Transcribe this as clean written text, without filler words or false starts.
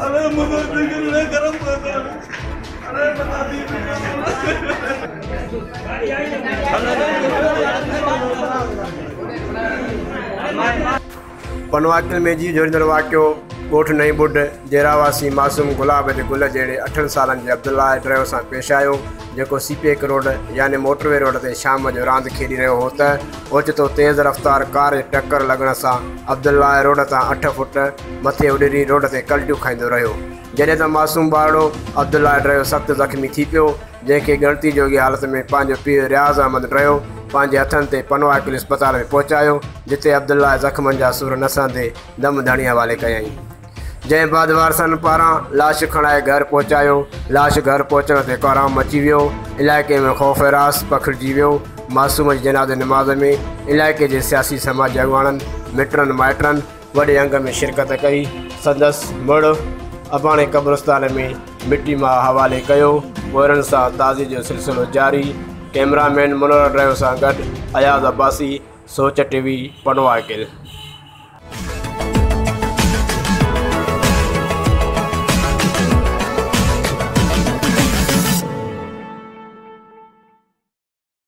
अरे मदद नहीं करम अरे बता दी पनवाकिल में जी जोड़ींदड़ वाक़ियो ॻोठ नई बुढ जेरावासी मासूम गुलाब जे गुल जहिड़े 8 सालनि जे अब्दुल्ला ड्राइवर सां पेश आयो जेको सीपेक रोड यानी मोटरवे रोड ते शाम जो रांदि खेॾी रहियो हो त ओचितो तेज़ रफ़्तार कार जे टक्कर लॻण सां अब्दुल्ला रोड तां 8 फुट मथे उॾरी रोड ते कल्टियूं खाईंदो रहियो जॾहिं त मासूम ॿारड़ो अब्दुल्ला ड्राइवर सख़्तु ज़ख़्मी थी पियो जंहिंखे ॻणती जोगी हालत में पंहिंजो पीउ रियाज़ अहमद ड्राइवर पंहिंजे हथनि ते पनवाकिल इस्पताल में पहुचायो जिते अब्दुल्ला ज़ख़्मनि जा सूर नसंदे दम धणी हवाले कयई जंहिं बाद वारसनि पारां लाश खणाए घर पहुचायो लाश घर पहुचण ते कोहराम मची वियो इलाइक़े में ख़ौफ़ रास पखिड़िजी वियो मासूम जी जनाज़े निमाज़ में इलाइक़े जे सियासी समाजी अॻुवाणनि मिटनि माइटनि वॾे अंग में शिरकत कई संदसि मुड़ु अबाणे क़ब्रस्तान में मिटी मां हवाले कयो पोरनि सां ताज़ी जो सिलसिलो जारी कैमरामैन मुनवर ड्राइवर सां गॾु अयाज़ अब्बासी सोच टीवी पनवाकिल।